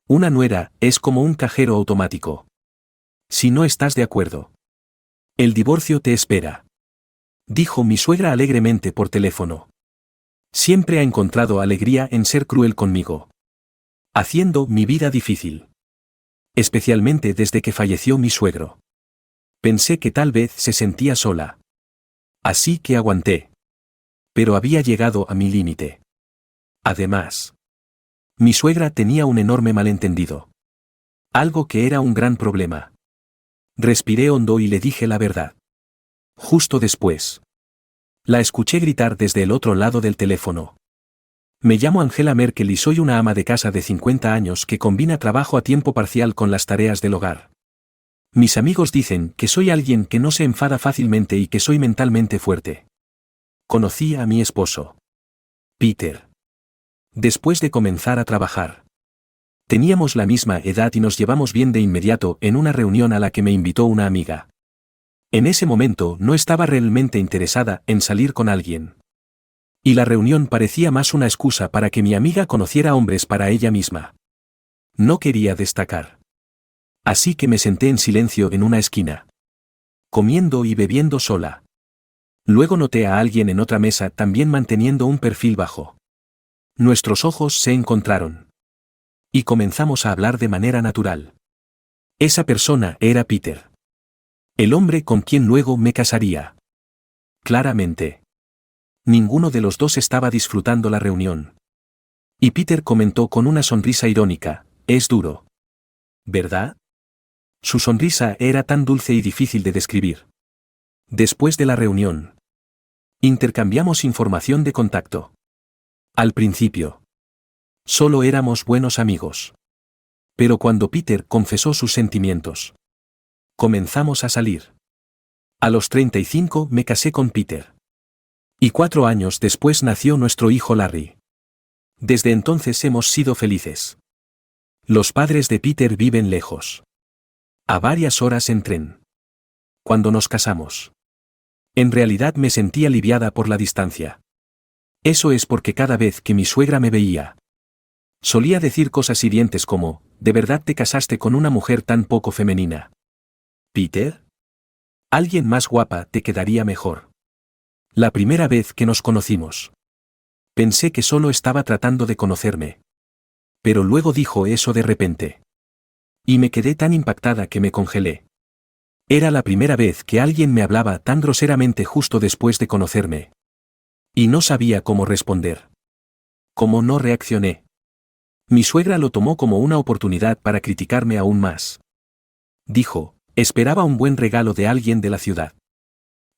Una nuera es como un cajero automático. Si no estás de acuerdo, el divorcio te espera, dijo mi suegra alegremente por teléfono. Siempre ha encontrado alegría en ser cruel conmigo, haciendo mi vida difícil. Especialmente desde que falleció mi suegro. Pensé que tal vez se sentía sola. Así que aguanté. Pero había llegado a mi límite. Además, mi suegra tenía un enorme malentendido. Algo que era un gran problema. Respiré hondo y le dije la verdad. Justo después, la escuché gritar desde el otro lado del teléfono. Me llamo Angela Merkel y soy una ama de casa de 50 años que combina trabajo a tiempo parcial con las tareas del hogar. Mis amigos dicen que soy alguien que no se enfada fácilmente y que soy mentalmente fuerte. Conocí a mi esposo, Peter, después de comenzar a trabajar. Teníamos la misma edad y nos llevamos bien de inmediato en una reunión a la que me invitó una amiga. En ese momento no estaba realmente interesada en salir con alguien. Y la reunión parecía más una excusa para que mi amiga conociera hombres para ella misma. No quería destacar. Así que me senté en silencio en una esquina, comiendo y bebiendo sola. Luego noté a alguien en otra mesa también manteniendo un perfil bajo. Nuestros ojos se encontraron. Y comenzamos a hablar de manera natural. Esa persona era Peter. El hombre con quien luego me casaría. Claramente. Ninguno de los dos estaba disfrutando la reunión. Y Peter comentó con una sonrisa irónica, es duro, ¿verdad? Su sonrisa era tan dulce y difícil de describir. Después de la reunión, intercambiamos información de contacto. Al principio, solo éramos buenos amigos. Pero cuando Peter confesó sus sentimientos, comenzamos a salir. A los 35 me casé con Peter. Y 4 años después nació nuestro hijo Larry. Desde entonces hemos sido felices. Los padres de Peter viven lejos. A varias horas en tren. Cuando nos casamos, en realidad me sentí aliviada por la distancia. Eso es porque cada vez que mi suegra me veía, solía decir cosas hirientes como, ¿de verdad te casaste con una mujer tan poco femenina? ¿Peter? Alguien más guapa te quedaría mejor. La primera vez que nos conocimos, pensé que solo estaba tratando de conocerme. Pero luego dijo eso de repente. Y me quedé tan impactada que me congelé. Era la primera vez que alguien me hablaba tan groseramente justo después de conocerme. Y no sabía cómo responder. ¿Cómo no reaccioné? Mi suegra lo tomó como una oportunidad para criticarme aún más. Dijo, esperaba un buen regalo de alguien de la ciudad.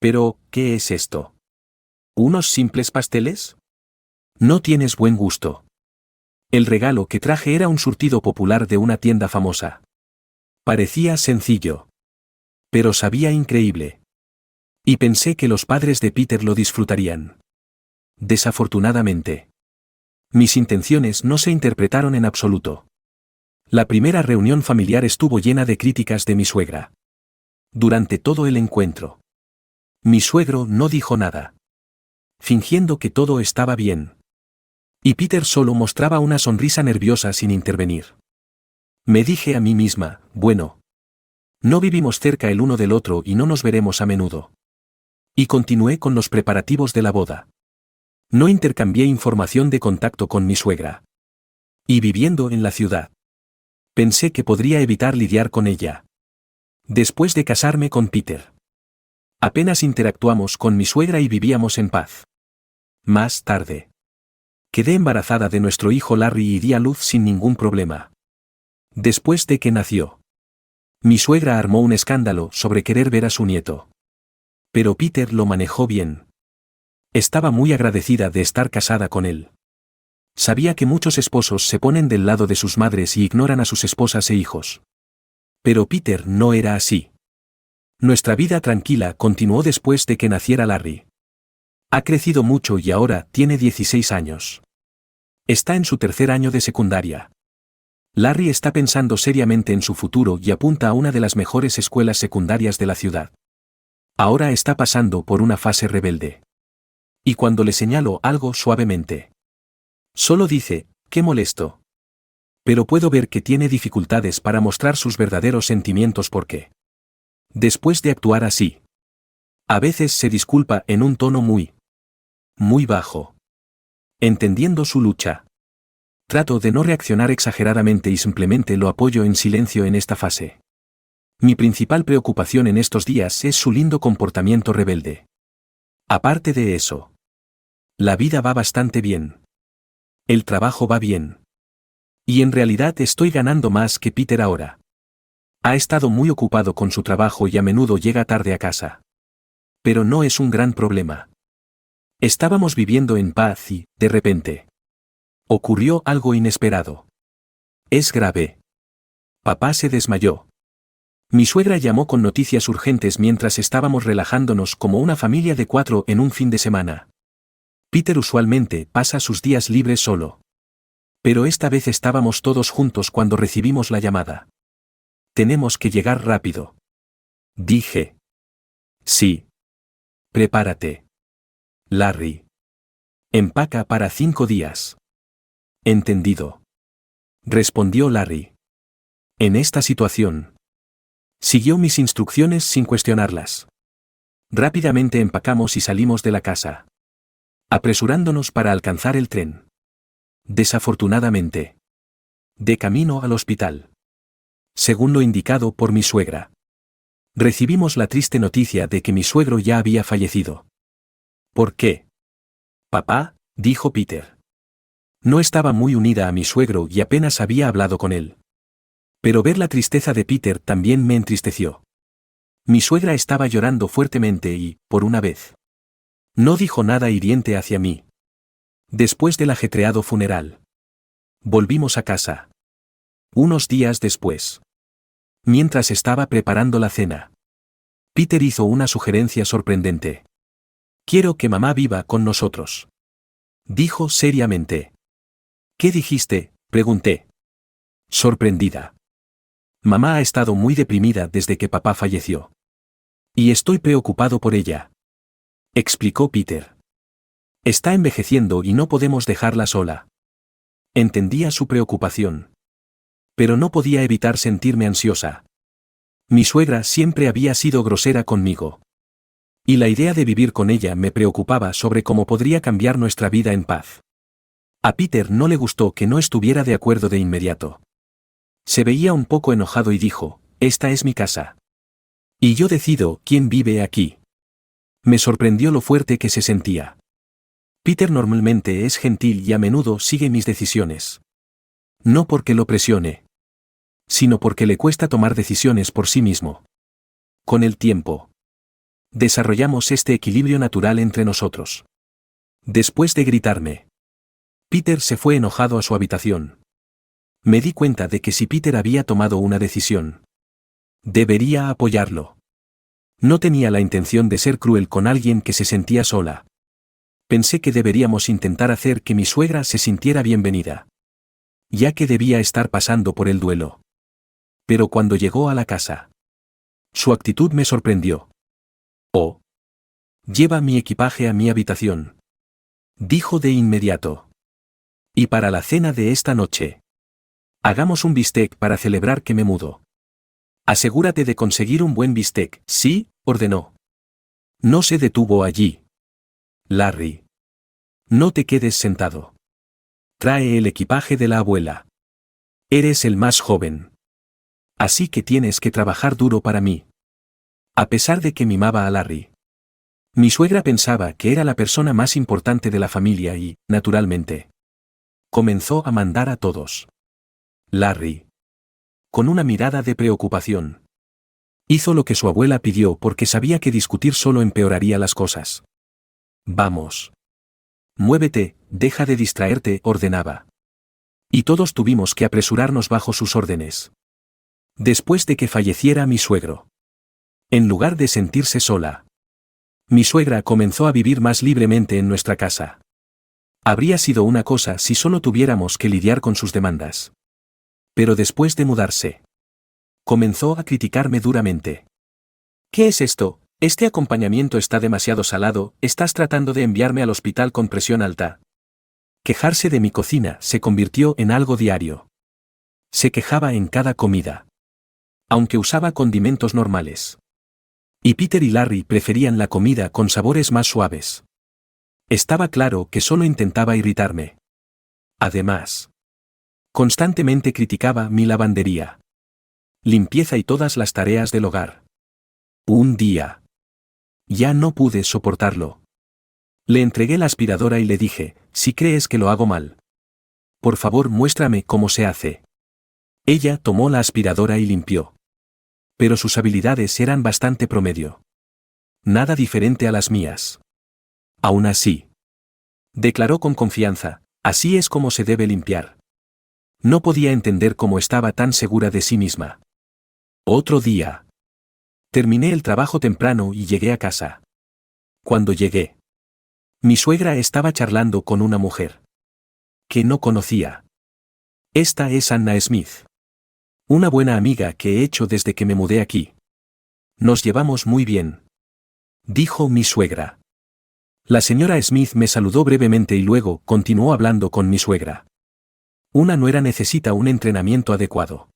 Pero, ¿qué es esto? ¿Unos simples pasteles? No tienes buen gusto. El regalo que traje era un surtido popular de una tienda famosa. Parecía sencillo, pero sabía increíble. Y pensé que los padres de Peter lo disfrutarían. Desafortunadamente, mis intenciones no se interpretaron en absoluto. La primera reunión familiar estuvo llena de críticas de mi suegra. Durante todo el encuentro, mi suegro no dijo nada, fingiendo que todo estaba bien. Y Peter solo mostraba una sonrisa nerviosa sin intervenir. Me dije a mí misma, bueno, no vivimos cerca el uno del otro y no nos veremos a menudo. Y continué con los preparativos de la boda. No intercambié información de contacto con mi suegra. Y viviendo en la ciudad, pensé que podría evitar lidiar con ella. Después de casarme con Peter, apenas interactuamos con mi suegra y vivíamos en paz. Más tarde, quedé embarazada de nuestro hijo Larry y di a luz sin ningún problema. Después de que nació, mi suegra armó un escándalo sobre querer ver a su nieto. Pero Peter lo manejó bien. Estaba muy agradecida de estar casada con él. Sabía que muchos esposos se ponen del lado de sus madres y ignoran a sus esposas e hijos. Pero Peter no era así. Nuestra vida tranquila continuó después de que naciera Larry. Ha crecido mucho y ahora tiene 16 años. Está en su 3er año de secundaria. Larry está pensando seriamente en su futuro y apunta a una de las mejores escuelas secundarias de la ciudad. Ahora está pasando por una fase rebelde. Y cuando le señalo algo suavemente, solo dice, qué molesto. Pero puedo ver que tiene dificultades para mostrar sus verdaderos sentimientos porque, después de actuar así, a veces se disculpa en un tono muy bajo. Entendiendo su lucha, trato de no reaccionar exageradamente y simplemente lo apoyo en silencio en esta fase. Mi principal preocupación en estos días es su lindo comportamiento rebelde. Aparte de eso, la vida va bastante bien. El trabajo va bien. Y en realidad estoy ganando más que Peter ahora. Ha estado muy ocupado con su trabajo y a menudo llega tarde a casa. Pero no es un gran problema. Estábamos viviendo en paz y, de repente, ocurrió algo inesperado. Es grave. Papá se desmayó. Mi suegra llamó con noticias urgentes mientras estábamos relajándonos como una familia de 4 en un fin de semana. Peter usualmente pasa sus días libres solo. Pero esta vez estábamos todos juntos cuando recibimos la llamada. Tenemos que llegar rápido. Dije. Sí. Prepárate. Larry. Empaca para 5 días. Entendido. Respondió Larry. En esta situación, siguió mis instrucciones sin cuestionarlas. Rápidamente empacamos y salimos de la casa, apresurándonos para alcanzar el tren. Desafortunadamente, de camino al hospital, según lo indicado por mi suegra, recibimos la triste noticia de que mi suegro ya había fallecido. ¿Por qué? Papá, dijo Peter. No estaba muy unida a mi suegro y apenas había hablado con él. Pero ver la tristeza de Peter también me entristeció. Mi suegra estaba llorando fuertemente y, por una vez, no dijo nada hiriente hacia mí. Después del ajetreado funeral, volvimos a casa. Unos días después, mientras estaba preparando la cena, Peter hizo una sugerencia sorprendente. Quiero que mamá viva con nosotros. Dijo seriamente. ¿Qué dijiste?, pregunté. Sorprendida. Mamá ha estado muy deprimida desde que papá falleció. Y estoy preocupado por ella. Explicó Peter. Está envejeciendo y no podemos dejarla sola. Entendía su preocupación. Pero no podía evitar sentirme ansiosa. Mi suegra siempre había sido grosera conmigo. Y la idea de vivir con ella me preocupaba sobre cómo podría cambiar nuestra vida en paz. A Peter no le gustó que no estuviera de acuerdo de inmediato. Se veía un poco enojado y dijo, esta es mi casa. Y yo decido quién vive aquí. Me sorprendió lo fuerte que se sentía. Peter normalmente es gentil y a menudo sigue mis decisiones. No porque lo presione, sino porque le cuesta tomar decisiones por sí mismo. Con el tiempo, desarrollamos este equilibrio natural entre nosotros. Después de gritarme, Peter se fue enojado a su habitación. Me di cuenta de que si Peter había tomado una decisión, debería apoyarlo. No tenía la intención de ser cruel con alguien que se sentía sola. Pensé que deberíamos intentar hacer que mi suegra se sintiera bienvenida, ya que debía estar pasando por el duelo. Pero cuando llegó a la casa, su actitud me sorprendió. Oh. Lleva mi equipaje a mi habitación, dijo de inmediato. Y para la cena de esta noche, hagamos un bistec para celebrar que me mudo. Asegúrate de conseguir un buen bistec, ¿sí?, ordenó. No se detuvo allí. Larry. No te quedes sentado. Trae el equipaje de la abuela. Eres el más joven. Así que tienes que trabajar duro para mí. A pesar de que mimaba a Larry, mi suegra pensaba que era la persona más importante de la familia y, naturalmente, comenzó a mandar a todos. Larry, con una mirada de preocupación, hizo lo que su abuela pidió porque sabía que discutir solo empeoraría las cosas. Vamos. Muévete, deja de distraerte, ordenaba. Y todos tuvimos que apresurarnos bajo sus órdenes. Después de que falleciera mi suegro, en lugar de sentirse sola, mi suegra comenzó a vivir más libremente en nuestra casa. Habría sido una cosa si solo tuviéramos que lidiar con sus demandas. Pero después de mudarse, comenzó a criticarme duramente. ¿Qué es esto? Este acompañamiento está demasiado salado, estás tratando de enviarme al hospital con presión alta. Quejarse de mi cocina se convirtió en algo diario. Se quejaba en cada comida. Aunque usaba condimentos normales. Y Peter y Larry preferían la comida con sabores más suaves. Estaba claro que solo intentaba irritarme. Además, constantemente criticaba mi lavandería, limpieza y todas las tareas del hogar. Un día. Ya no pude soportarlo. Le entregué la aspiradora y le dije, si crees que lo hago mal, por favor muéstrame cómo se hace. Ella tomó la aspiradora y limpió. Pero sus habilidades eran bastante promedio. Nada diferente a las mías. Aún así, declaró con confianza, así es como se debe limpiar. No podía entender cómo estaba tan segura de sí misma. Otro día. Terminé el trabajo temprano y llegué a casa. Cuando llegué, mi suegra estaba charlando con una mujer que no conocía. Esta es Anna Smith. Una buena amiga que he hecho desde que me mudé aquí. Nos llevamos muy bien, dijo mi suegra. La señora Smith me saludó brevemente y luego continuó hablando con mi suegra. Una nuera necesita un entrenamiento adecuado.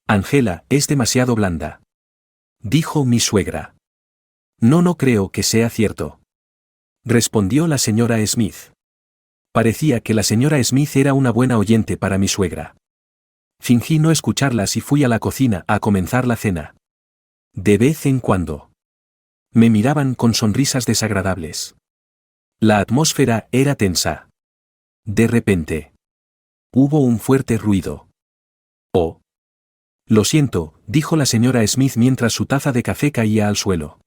Angela es demasiado blanda, dijo mi suegra. No creo que sea cierto, respondió la señora Smith. Parecía que la señora Smith era una buena oyente para mi suegra. Fingí no escucharlas y fui a la cocina a comenzar la cena. De vez en cuando, me miraban con sonrisas desagradables. La atmósfera era tensa. De repente, hubo un fuerte ruido. Oh. Lo siento, dijo la señora Smith mientras su taza de café caía al suelo.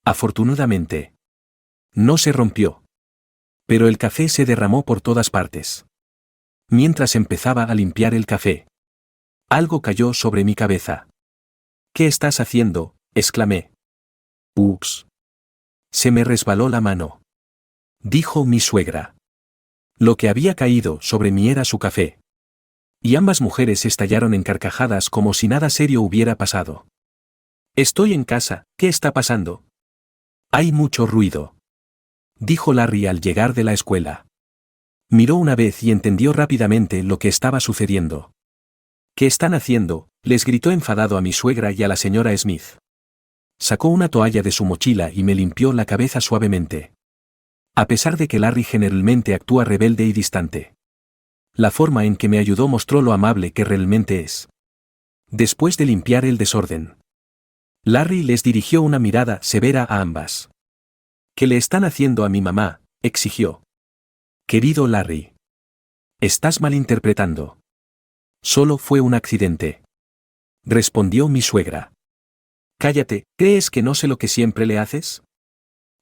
Afortunadamente, no se rompió. Pero el café se derramó por todas partes. Mientras empezaba a limpiar el café, algo cayó sobre mi cabeza. ¿Qué estás haciendo?, exclamé. Ups. Se me resbaló la mano, dijo mi suegra. Lo que había caído sobre mí era su café. Y ambas mujeres estallaron en carcajadas como si nada serio hubiera pasado. Estoy en casa, ¿qué está pasando? Hay mucho ruido, dijo Larry al llegar de la escuela. Miró una vez y entendió rápidamente lo que estaba sucediendo. ¿Qué están haciendo?, les gritó enfadado a mi suegra y a la señora Smith. Sacó una toalla de su mochila y me limpió la cabeza suavemente. A pesar de que Larry generalmente actúa rebelde y distante, la forma en que me ayudó mostró lo amable que realmente es. Después de limpiar el desorden, Larry les dirigió una mirada severa a ambas. ¿Qué le están haciendo a mi mamá?, exigió. Querido Larry, estás malinterpretando. Solo fue un accidente, respondió mi suegra. Cállate, ¿crees que no sé lo que siempre le haces?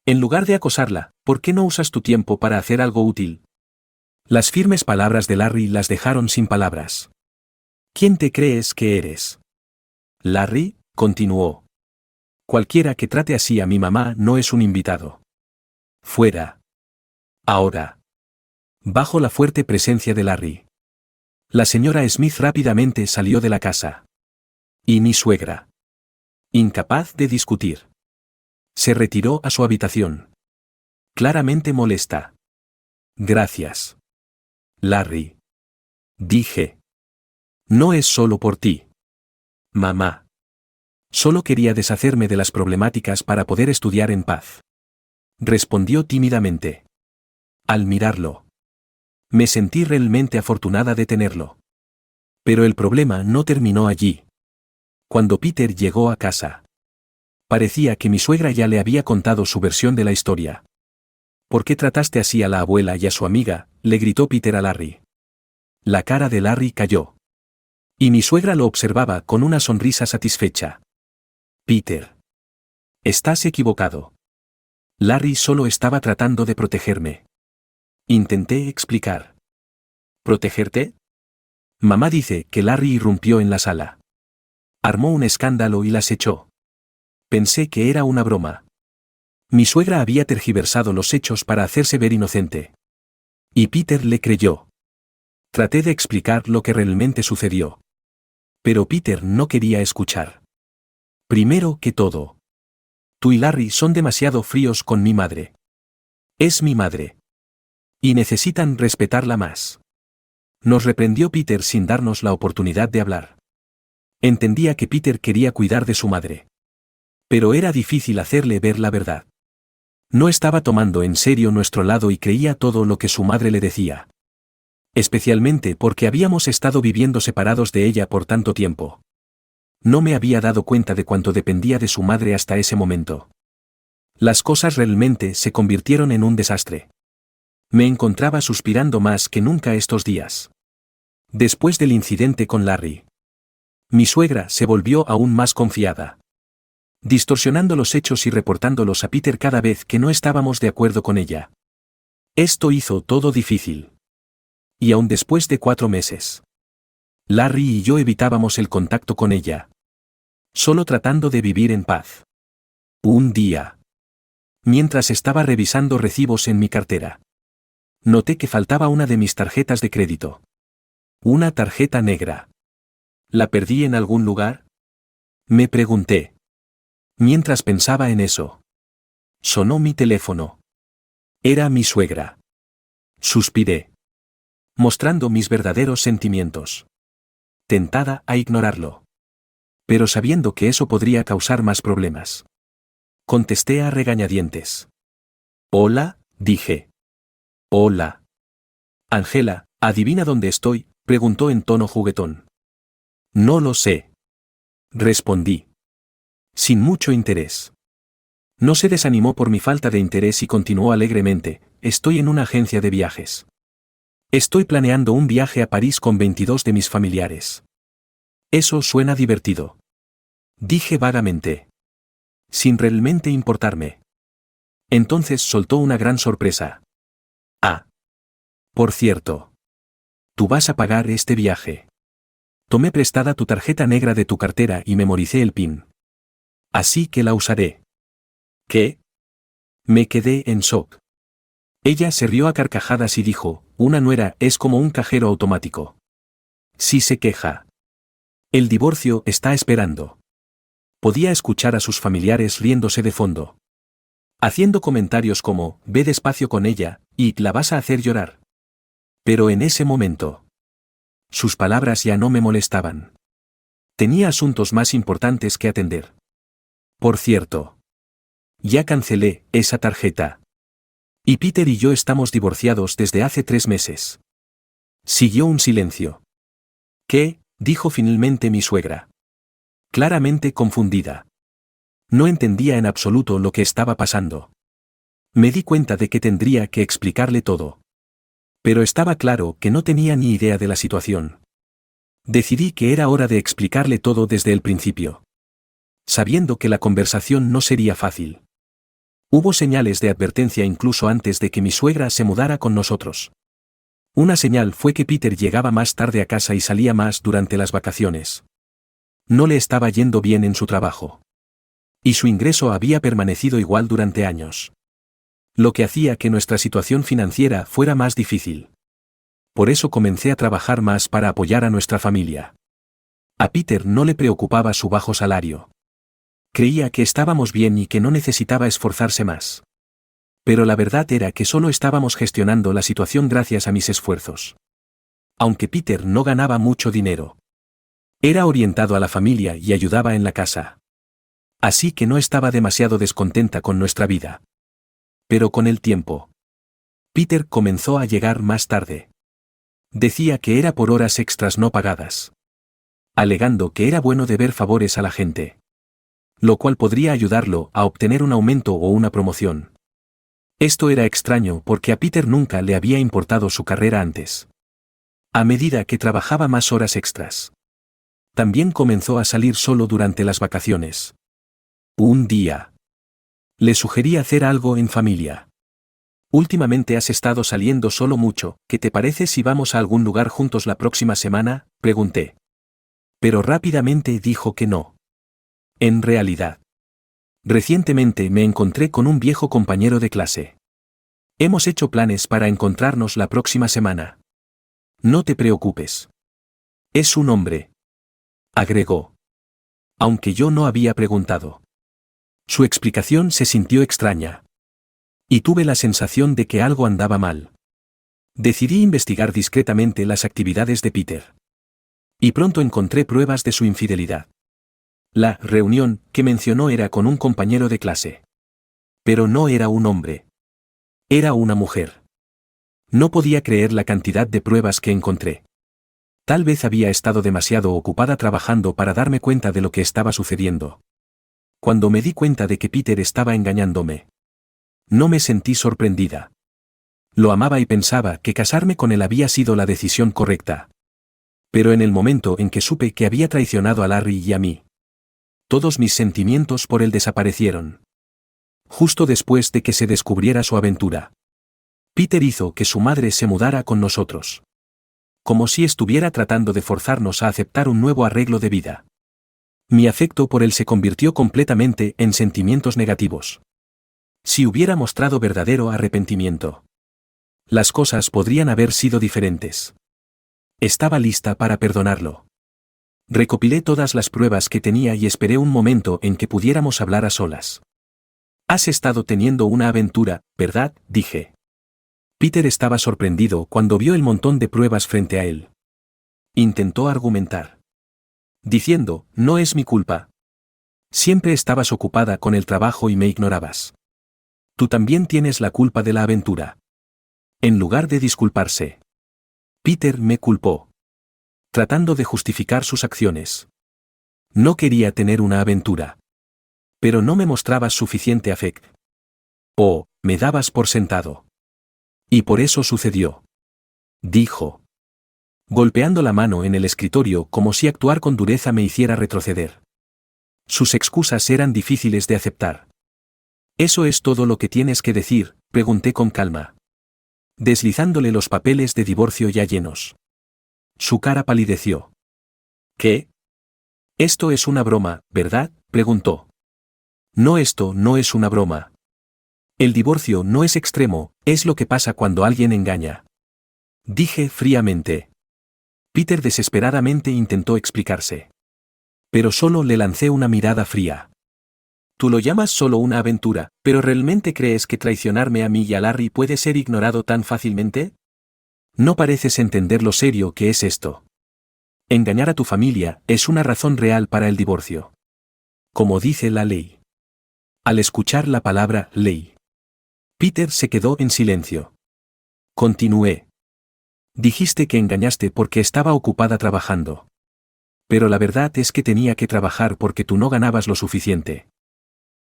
En lugar de acosarla, ¿por qué no usas tu tiempo para hacer algo útil? Las firmes palabras de Larry las dejaron sin palabras. ¿Quién te crees que eres? Larry, continuó. Cualquiera que trate así a mi mamá no es un invitado. Fuera. Ahora. Bajo la fuerte presencia de Larry, la señora Smith rápidamente salió de la casa. Y mi suegra, incapaz de discutir, se retiró a su habitación. Claramente molesta. Gracias, Larry, dije. No es solo por ti, mamá. Solo quería deshacerme de las problemáticas para poder estudiar en paz, respondió tímidamente. Al mirarlo, me sentí realmente afortunada de tenerlo. Pero el problema no terminó allí. Cuando Peter llegó a casa, parecía que mi suegra ya le había contado su versión de la historia. ¿Por qué trataste así a la abuela y a su amiga?, le gritó Peter a Larry. La cara de Larry cayó. Y mi suegra lo observaba con una sonrisa satisfecha. Peter, estás equivocado. Larry solo estaba tratando de protegerme. Intenté explicar. ¿Protegerte? Mamá dice que Larry irrumpió en la sala. Armó un escándalo y las echó. Pensé que era una broma. Mi suegra había tergiversado los hechos para hacerse ver inocente. Y Peter le creyó. Traté de explicar lo que realmente sucedió. Pero Peter no quería escuchar. Primero que todo, tú y Larry son demasiado fríos con mi madre. Es mi madre. Y necesitan respetarla más. Nos reprendió Peter sin darnos la oportunidad de hablar. Entendía que Peter quería cuidar de su madre. Pero era difícil hacerle ver la verdad. No estaba tomando en serio nuestro lado y creía todo lo que su madre le decía. Especialmente porque habíamos estado viviendo separados de ella por tanto tiempo. No me había dado cuenta de cuánto dependía de su madre hasta ese momento. Las cosas realmente se convirtieron en un desastre. Me encontraba suspirando más que nunca estos días. Después del incidente con Larry, mi suegra se volvió aún más confiada, distorsionando los hechos y reportándolos a Peter cada vez que no estábamos de acuerdo con ella. Esto hizo todo difícil. Y aún después de 4 meses, Larry y yo evitábamos el contacto con ella, solo tratando de vivir en paz. Un día, mientras estaba revisando recibos en mi cartera, noté que faltaba una de mis tarjetas de crédito. Una tarjeta negra. ¿La perdí en algún lugar?, me pregunté. Mientras pensaba en eso, sonó mi teléfono. Era mi suegra. Suspiré, mostrando mis verdaderos sentimientos. Tentada a ignorarlo, pero sabiendo que eso podría causar más problemas. Contesté a regañadientes. «Hola», dije. «Hola. Angela, ¿adivina dónde estoy?», preguntó en tono juguetón. «No lo sé», respondí, sin mucho interés. No se desanimó por mi falta de interés y continuó alegremente: «Estoy en una agencia de viajes. Estoy planeando un viaje a París con 22 de mis familiares». «Eso suena divertido», dije vagamente, sin realmente importarme. Entonces soltó una gran sorpresa. «Ah. Por cierto. Tú vas a pagar este viaje». Tomé prestada tu tarjeta negra de tu cartera y memoricé el PIN. «Así que la usaré». «¿Qué?». Me quedé en shock. Ella se rió a carcajadas y dijo: «Una nuera es como un cajero automático. Si se queja, el divorcio está esperando». Podía escuchar a sus familiares riéndose de fondo, haciendo comentarios como: «Ve despacio con ella, y la vas a hacer llorar». Pero en ese momento, sus palabras ya no me molestaban. Tenía asuntos más importantes que atender. Por cierto, ya cancelé esa tarjeta. Y Peter y yo estamos divorciados desde hace 3 meses. Siguió un silencio. «¿Qué?», dijo finalmente mi suegra, claramente confundida. No entendía en absoluto lo que estaba pasando. Me di cuenta de que tendría que explicarle todo. Pero estaba claro que no tenía ni idea de la situación. Decidí que era hora de explicarle todo desde el principio, sabiendo que la conversación no sería fácil. Hubo señales de advertencia incluso antes de que mi suegra se mudara con nosotros. Una señal fue que Peter llegaba más tarde a casa y salía más durante las vacaciones. No le estaba yendo bien en su trabajo. Y su ingreso había permanecido igual durante años. Lo que hacía que nuestra situación financiera fuera más difícil. Por eso comencé a trabajar más para apoyar a nuestra familia. A Peter no le preocupaba su bajo salario. Creía que estábamos bien y que no necesitaba esforzarse más. Pero la verdad era que solo estábamos gestionando la situación gracias a mis esfuerzos. Aunque Peter no ganaba mucho dinero, era orientado a la familia y ayudaba en la casa. Así que no estaba demasiado descontenta con nuestra vida. Pero con el tiempo, Peter comenzó a llegar más tarde. Decía que era por horas extras no pagadas, alegando que era bueno deber favores a la gente, lo cual podría ayudarlo a obtener un aumento o una promoción. Esto era extraño porque a Peter nunca le había importado su carrera antes. A medida que trabajaba más horas extras, también comenzó a salir solo durante las vacaciones. Un día, le sugerí hacer algo en familia. «Últimamente has estado saliendo solo mucho, ¿qué te parece si vamos a algún lugar juntos la próxima semana?», pregunté. Pero rápidamente dijo que no. En realidad, recientemente me encontré con un viejo compañero de clase. Hemos hecho planes para encontrarnos la próxima semana. No te preocupes. Es un hombre», agregó. Aunque yo no había preguntado. Su explicación se sintió extraña. Y tuve la sensación de que algo andaba mal. Decidí investigar discretamente las actividades de Peter. Y pronto encontré pruebas de su infidelidad. La reunión que mencionó era con un compañero de clase. Pero no era un hombre. Era una mujer. No podía creer la cantidad de pruebas que encontré. Tal vez había estado demasiado ocupada trabajando para darme cuenta de lo que estaba sucediendo. Cuando me di cuenta de que Peter estaba engañándome, no me sentí sorprendida. Lo amaba y pensaba que casarme con él había sido la decisión correcta. Pero en el momento en que supe que había traicionado a Larry y a mí, todos mis sentimientos por él desaparecieron. Justo después de que se descubriera su aventura, Peter hizo que su madre se mudara con nosotros. Como si estuviera tratando de forzarnos a aceptar un nuevo arreglo de vida. Mi afecto por él se convirtió completamente en sentimientos negativos. Si hubiera mostrado verdadero arrepentimiento, las cosas podrían haber sido diferentes. Estaba lista para perdonarlo. Recopilé todas las pruebas que tenía y esperé un momento en que pudiéramos hablar a solas. Has estado teniendo una aventura, ¿verdad?, dije. Peter estaba sorprendido cuando vio el montón de pruebas frente a él. Intentó argumentar, diciendo, no es mi culpa. Siempre estabas ocupada con el trabajo y me ignorabas. Tú también tienes la culpa de la aventura. En lugar de disculparse, Peter me culpó, tratando de justificar sus acciones. No quería tener una aventura. Pero no me mostrabas suficiente afecto. O, me dabas por sentado. Y por eso sucedió. Dijo, golpeando la mano en el escritorio como si actuar con dureza me hiciera retroceder. Sus excusas eran difíciles de aceptar. ¿Eso es todo lo que tienes que decir?, pregunté con calma, deslizándole los papeles de divorcio ya llenos. Su cara palideció. ¿Qué? Esto es una broma, ¿verdad?, preguntó. No, esto no es una broma. El divorcio no es extremo, es lo que pasa cuando alguien engaña. Dije fríamente. Peter desesperadamente intentó explicarse. Pero solo le lancé una mirada fría. Tú lo llamas solo una aventura, ¿pero realmente crees que traicionarme a mí y a Larry puede ser ignorado tan fácilmente? No pareces entender lo serio que es esto. Engañar a tu familia es una razón real para el divorcio. Como dice la ley. Al escuchar la palabra ley, Peter se quedó en silencio. Continué. Dijiste que engañaste porque estaba ocupada trabajando. Pero la verdad es que tenía que trabajar porque tú no ganabas lo suficiente.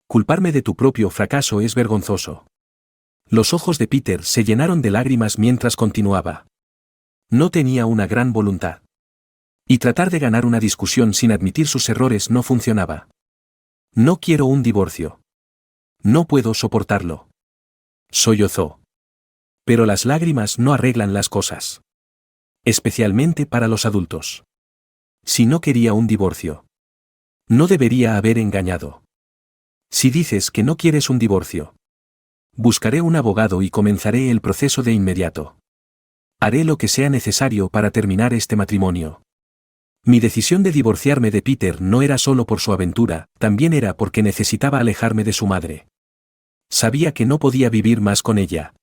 Culparme de tu propio fracaso es vergonzoso. Los ojos de Peter se llenaron de lágrimas mientras continuaba. No tenía una gran voluntad. Y tratar de ganar una discusión sin admitir sus errores no funcionaba. No quiero un divorcio. No puedo soportarlo. Sollozó. Pero las lágrimas no arreglan las cosas. Especialmente para los adultos. Si no quería un divorcio, no debería haber engañado. Si dices que no quieres un divorcio, buscaré un abogado y comenzaré el proceso de inmediato. Haré lo que sea necesario para terminar este matrimonio. Mi decisión de divorciarme de Peter no era solo por su aventura, también era porque necesitaba alejarme de su madre. Sabía que no podía vivir más con ella.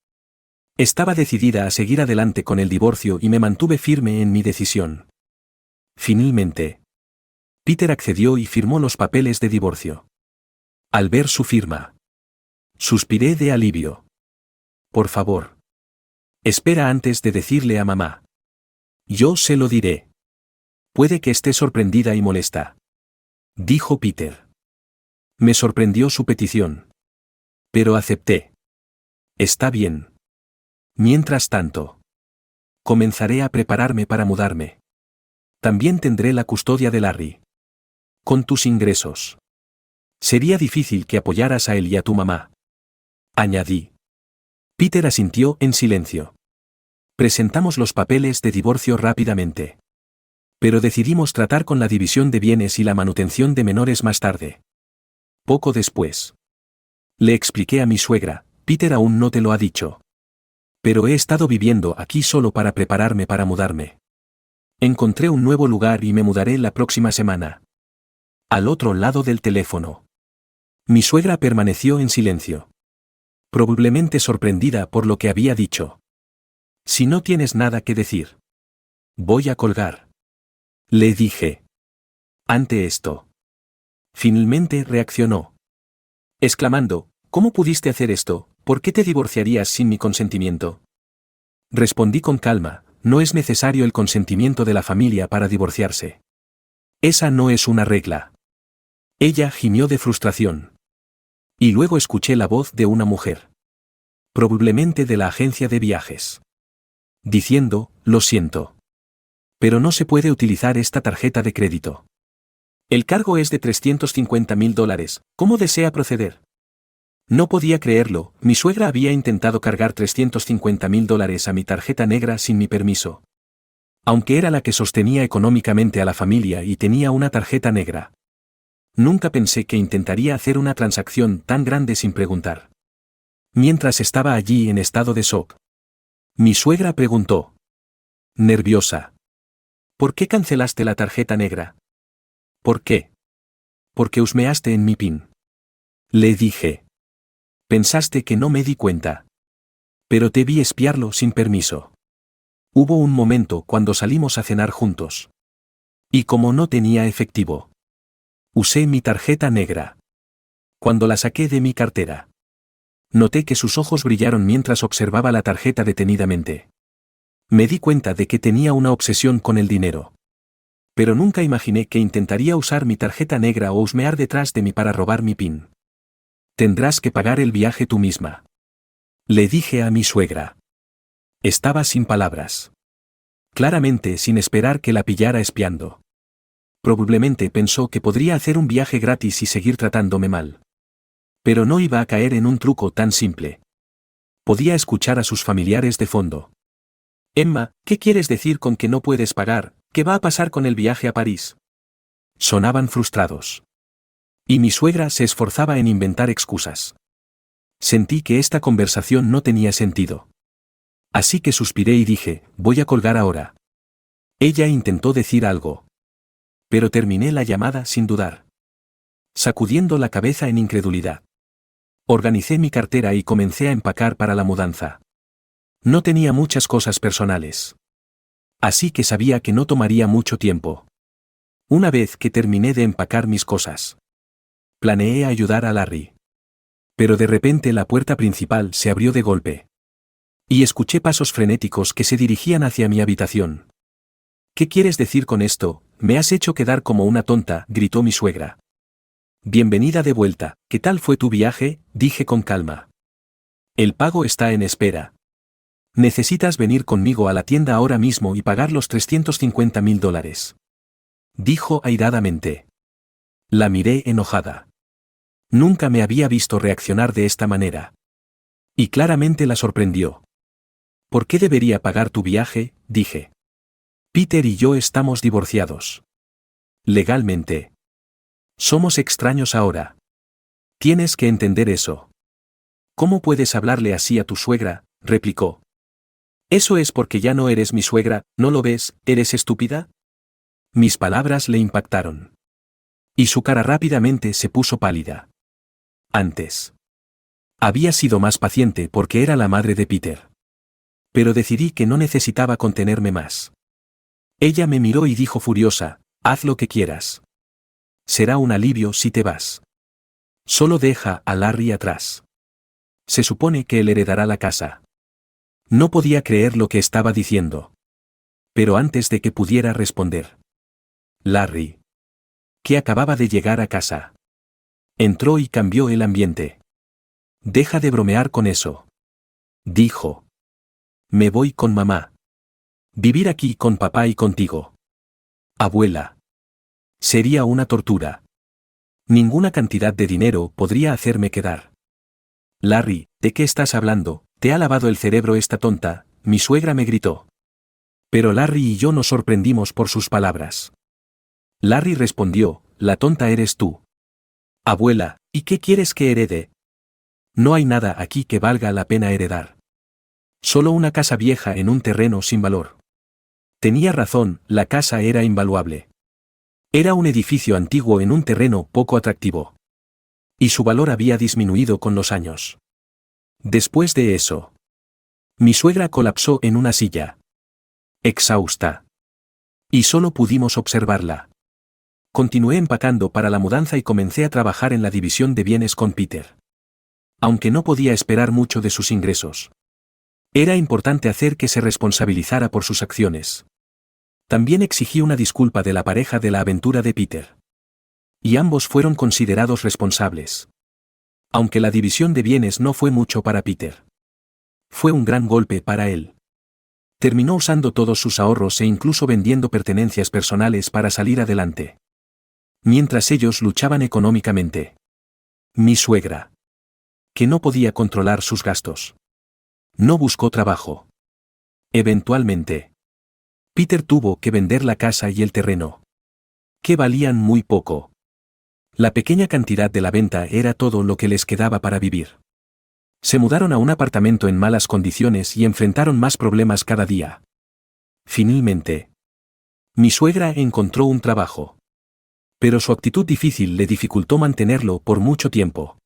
Estaba decidida a seguir adelante con el divorcio y me mantuve firme en mi decisión. Finalmente, Peter accedió y firmó los papeles de divorcio. Al ver su firma, suspiré de alivio. Por favor. Espera antes de decirle a mamá. Yo se lo diré. Puede que esté sorprendida y molesta. Dijo Peter. Me sorprendió su petición. Pero acepté. Está bien. Mientras tanto, comenzaré a prepararme para mudarme. También tendré la custodia de Larry. Con tus ingresos, sería difícil que apoyaras a él y a tu mamá. Añadí. Peter asintió en silencio. Presentamos los papeles de divorcio rápidamente. Pero decidimos tratar con la división de bienes y la manutención de menores más tarde. Poco después, le expliqué a mi suegra, Peter aún no te lo ha dicho. Pero he estado viviendo aquí solo para prepararme para mudarme. Encontré un nuevo lugar y me mudaré la próxima semana. Al otro lado del teléfono, mi suegra permaneció en silencio. Probablemente sorprendida por lo que había dicho. Si no tienes nada que decir. Voy a colgar. Le dije. Ante esto. Finalmente reaccionó. Exclamando, ¿cómo pudiste hacer esto? ¿Por qué te divorciarías sin mi consentimiento? Respondí con calma, no es necesario el consentimiento de la familia para divorciarse. Esa no es una regla. Ella gimió de frustración. Y luego escuché la voz de una mujer. Probablemente de la agencia de viajes. Diciendo, lo siento. Pero no se puede utilizar esta tarjeta de crédito. El cargo es de $350,000, ¿cómo desea proceder? No podía creerlo, mi suegra había intentado cargar $350,000 a mi tarjeta negra sin mi permiso. Aunque era la que sostenía económicamente a la familia y tenía una tarjeta negra. Nunca pensé que intentaría hacer una transacción tan grande sin preguntar. Mientras estaba allí en estado de shock. Mi suegra preguntó. Nerviosa. ¿Por qué cancelaste la tarjeta negra? ¿Por qué? Porque husmeaste en mi PIN. Le dije. Pensaste que no me di cuenta. Pero te vi espiarlo sin permiso. Hubo un momento cuando salimos a cenar juntos. Y como no tenía efectivo. Usé mi tarjeta negra. Cuando la saqué de mi cartera. Noté que sus ojos brillaron mientras observaba la tarjeta detenidamente. Me di cuenta de que tenía una obsesión con el dinero. Pero nunca imaginé que intentaría usar mi tarjeta negra o husmear detrás de mí para robar mi PIN. Tendrás que pagar el viaje tú misma. Le dije a mi suegra. Estaba sin palabras. Claramente sin esperar que la pillara espiando. Probablemente pensó que podría hacer un viaje gratis y seguir tratándome mal. Pero no iba a caer en un truco tan simple. Podía escuchar a sus familiares de fondo. Emma, ¿qué quieres decir con que no puedes pagar? ¿Qué va a pasar con el viaje a París? Sonaban frustrados. Y mi suegra se esforzaba en inventar excusas. Sentí que esta conversación no tenía sentido. Así que suspiré y dije, voy a colgar ahora. Ella intentó decir algo. Pero terminé la llamada sin dudar. Sacudiendo la cabeza en incredulidad. Organicé mi cartera y comencé a empacar para la mudanza. No tenía muchas cosas personales. Así que sabía que no tomaría mucho tiempo. Una vez que terminé de empacar mis cosas. Planeé ayudar a Larry. Pero de repente la puerta principal se abrió de golpe. Y escuché pasos frenéticos que se dirigían hacia mi habitación. ¿Qué quieres decir con esto? Me has hecho quedar como una tonta, gritó mi suegra. Bienvenida de vuelta, ¿qué tal fue tu viaje? Dije con calma. El pago está en espera. Necesitas venir conmigo a la tienda ahora mismo y pagar los $350,000. Dijo airadamente. La miré enojada. Nunca me había visto reaccionar de esta manera. Y claramente la sorprendió. ¿Por qué debería pagar tu viaje? Dije. Peter y yo estamos divorciados. Legalmente. Somos extraños ahora. Tienes que entender eso. ¿Cómo puedes hablarle así a tu suegra? Replicó. Eso es porque ya no eres mi suegra, ¿no lo ves? ¿Eres estúpida? Mis palabras le impactaron. Y su cara rápidamente se puso pálida. Antes. Había sido más paciente porque era la madre de Peter. Pero decidí que no necesitaba contenerme más. Ella me miró y dijo furiosa, haz lo que quieras. Será un alivio si te vas. Solo deja a Larry atrás. Se supone que él heredará la casa. No podía creer lo que estaba diciendo. Pero antes de que pudiera responder. Larry. Que acababa de llegar a casa. Entró y cambió el ambiente. Deja de bromear con eso. Dijo. Me voy con mamá. Vivir aquí con papá y contigo. Abuela. Sería una tortura. Ninguna cantidad de dinero podría hacerme quedar. Larry, ¿de qué estás hablando? ¿Te ha lavado el cerebro esta tonta? Mi suegra me gritó. Pero Larry y yo nos sorprendimos por sus palabras. Larry respondió, la tonta eres tú. Abuela, ¿y qué quieres que herede? No hay nada aquí que valga la pena heredar. Solo una casa vieja en un terreno sin valor. Tenía razón, la casa era invaluable. Era un edificio antiguo en un terreno poco atractivo. Y su valor había disminuido con los años. Después de eso. Mi suegra colapsó en una silla. Exhausta. Y solo pudimos observarla. Continué empacando para la mudanza y comencé a trabajar en la división de bienes con Peter. Aunque no podía esperar mucho de sus ingresos. Era importante hacer que se responsabilizara por sus acciones. También exigí una disculpa de la pareja de la aventura de Peter. Y ambos fueron considerados responsables. Aunque la división de bienes no fue mucho para Peter. Fue un gran golpe para él. Terminó usando todos sus ahorros e incluso vendiendo pertenencias personales para salir adelante. Mientras ellos luchaban económicamente. Mi suegra. Que no podía controlar sus gastos. No buscó trabajo. Eventualmente. Peter tuvo que vender la casa y el terreno. Que valían muy poco. La pequeña cantidad de la venta era todo lo que les quedaba para vivir. Se mudaron a un apartamento en malas condiciones y enfrentaron más problemas cada día. Finalmente. Mi suegra encontró un trabajo. Pero su actitud difícil le dificultó mantenerlo por mucho tiempo.